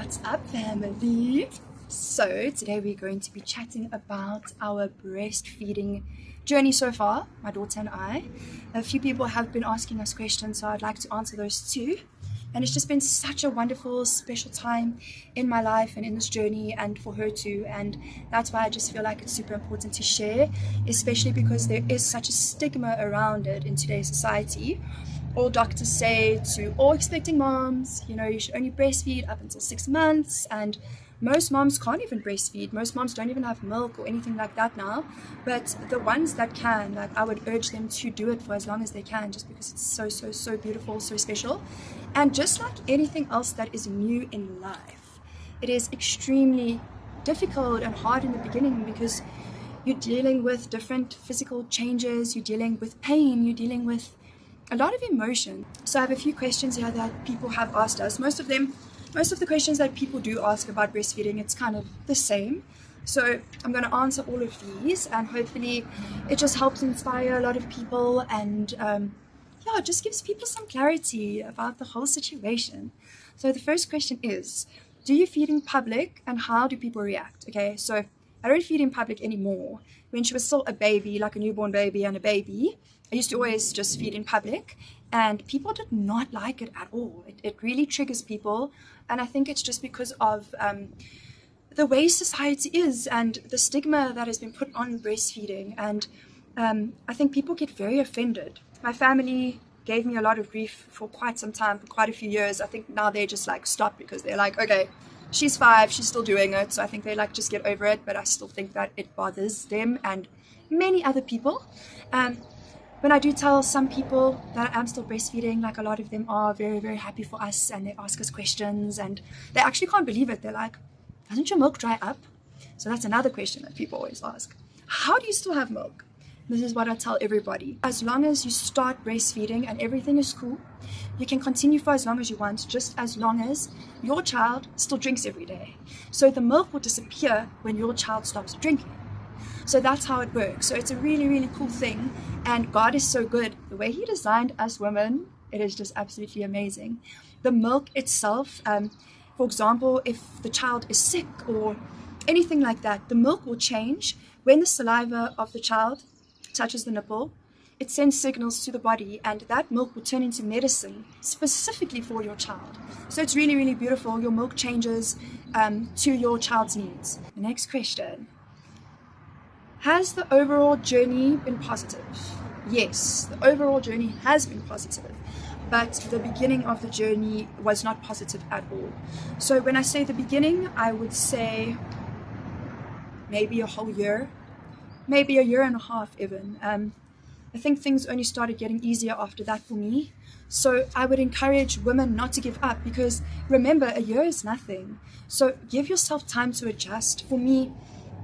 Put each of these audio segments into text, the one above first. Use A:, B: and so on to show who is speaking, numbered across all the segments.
A: What's up, family? So today we're going to be chatting about our breastfeeding journey so far, my daughter and I. A few people have been asking us questions, so I'd like to answer those too. And it's just been such a wonderful, special time in my life and in this journey, and for her too. And that's why I just feel like it's super important to share, especially because there is such a stigma around it in today's society. All doctors say to all expecting moms, you should only breastfeed up until 6 months, and most moms can't even breastfeed. Most moms don't even have milk or anything like that now. But the ones that can, I would urge them to do it for as long as they can, just because it's so beautiful, so special. And just like anything else that is new in life, it is extremely difficult and hard in the beginning because you're dealing with different physical changes, you're dealing with pain, you're dealing with a lot of emotion. So I have a few questions here that people have asked us. Most of the questions that people do ask about breastfeeding, it's kind of the same. So I'm going to answer all of these, and hopefully it just helps inspire a lot of people, and it just gives people some clarity about the whole situation. So the first question is, do you feed in public, and how do people react? Okay, so I don't feed in public anymore. When she was still a baby, like a newborn baby and a baby, I used to always just feed in public, and people did not like it at all. It really triggers people, and I think it's just because of the way society is and the stigma that has been put on breastfeeding, and I think people get very offended. My family gave me a lot of grief for quite some time, for quite a few years. I think now they just stop, because they're like, okay, she's 5, she's still doing it, so I think they just get over it, but I still think that it bothers them and many other people. When I do tell some people that I'm still breastfeeding, a lot of them are very, very happy for us, and they ask us questions, and they actually can't believe it. They're like, doesn't your milk dry up? So that's another question that people always ask. How do you still have milk? This is what I tell everybody. As long as you start breastfeeding and everything is cool, you can continue for as long as you want, just as long as your child still drinks every day. So the milk will disappear when your child stops drinking. So that's how it works. So it's a really, really cool thing. And God is so good. The way He designed us women, it is just absolutely amazing. The milk itself, for example, if the child is sick or anything like that, the milk will change. When the saliva of the child touches the nipple, it sends signals to the body, and that milk will turn into medicine specifically for your child. So it's really, really beautiful. Your milk changes to your child's needs. The next question. Has the overall journey been positive? Yes, the overall journey has been positive, but the beginning of the journey was not positive at all. So when I say the beginning, I would say maybe a whole year, maybe a year and a half even. I think things only started getting easier after that for me. So I would encourage women not to give up, because remember, a year is nothing. So give yourself time to adjust. For me,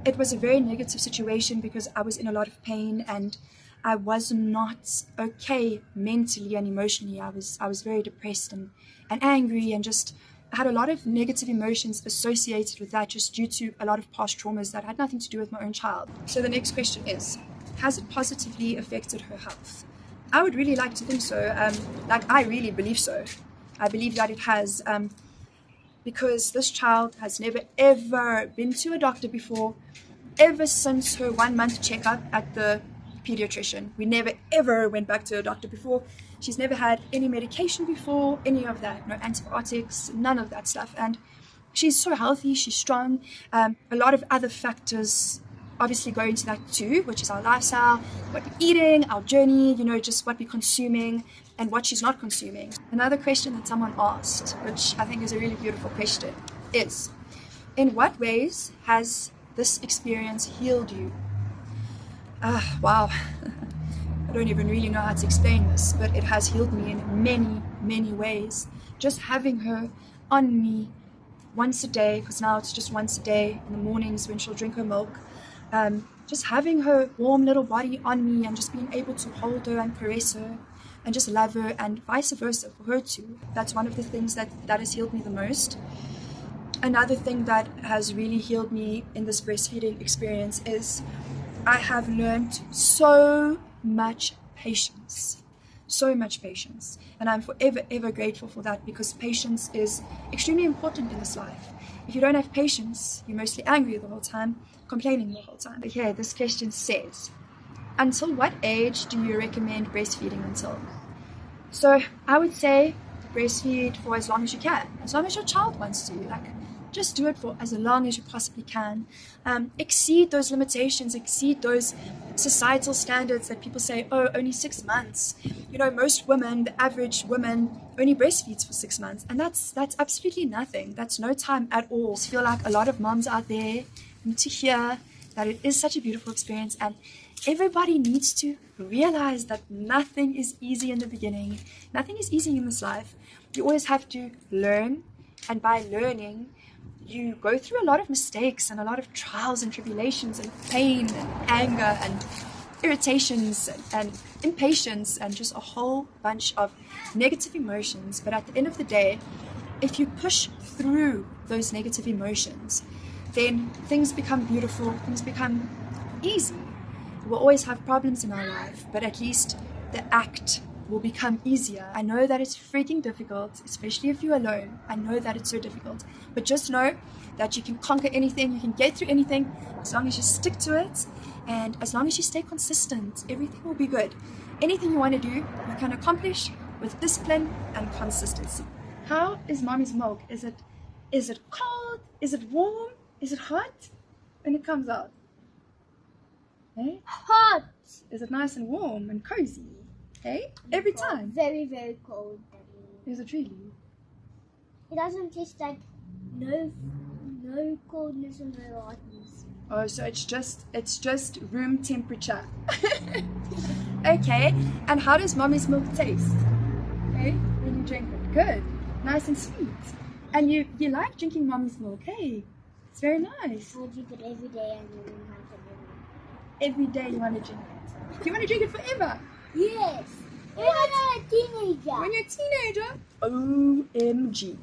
A: it was a very negative situation because I was in a lot of pain, and I was not okay mentally and emotionally. I was very depressed and angry, and just had a lot of negative emotions associated with that, just due to a lot of past traumas that had nothing to do with my own child. So the next question is, has it positively affected her health? I would really like to think so. I really believe so. I believe that it has, because this child has never ever been to a doctor before, ever since her 1-month checkup at the pediatrician. We never ever went back to a doctor before. She's never had any medication before, any of that, no antibiotics, none of that stuff. And she's so healthy, she's strong. A lot of other factors obviously go into that too, which is our lifestyle, what we're eating, our journey, just what we're consuming and what she's not consuming. Another question that someone asked, which I think is a really beautiful question, is, in what ways has this experience healed you? Wow. I don't even really know how to explain this, but it has healed me in many, many ways. Just having her on me once a day, because now it's just once a day in the mornings when she'll drink her milk. Just having her warm little body on me, and just being able to hold her and caress her and just love her, and vice versa for her too. That's one of the things that has healed me the most. Another thing that has really healed me in this breastfeeding experience is I have learned so much patience. So much patience. And I'm forever, ever grateful for that, because patience is extremely important in this life. If you don't have patience, you're mostly angry the whole time, complaining the whole time. Okay, this question says, until what age do you recommend breastfeeding until? So I would say breastfeed for as long as you can, as long as your child wants to. Like, just do it for as long as you possibly can. Exceed those limitations, exceed those societal standards that people say, oh, only 6 months. You know, most women, the average woman, only breastfeeds for 6 months, and that's absolutely nothing. That's no time at all. I just feel like a lot of moms out there need to hear that it is such a beautiful experience, and everybody needs to realize that nothing is easy in the beginning. Nothing is easy in this life. You always have to learn, and by learning, you go through a lot of mistakes and a lot of trials and tribulations and pain and anger and irritations and impatience and just a whole bunch of negative emotions. But at the end of the day, if you push through those negative emotions, then things become beautiful, things become easy. We'll always have problems in our life, but at least the act will become easier. I know that it's freaking difficult, especially if you're alone. I know that it's so difficult, but just know that you can conquer anything, you can get through anything, as long as you stick to it, and as long as you stay consistent, everything will be good. Anything you want to do, you can accomplish with discipline and consistency. How is mommy's milk? Is it cold? Is it warm? Is it hot when it comes out? Hey?
B: Hot.
A: Is it nice and warm and cozy? Hey? Every time.
B: Very, very cold.
A: Is it really?
B: It doesn't taste like no coldness or no hotness.
A: Oh, so it's just room temperature. Okay. And how does mommy's milk taste? Hey? When you drink it. Good. Nice and sweet. And you like drinking mommy's milk, hey? It's very nice.
B: I drink it every day and then
A: Every day you want to drink it. Do you want to drink it forever?
B: yes. When I'm a teenager.
A: When you're a teenager? OMG.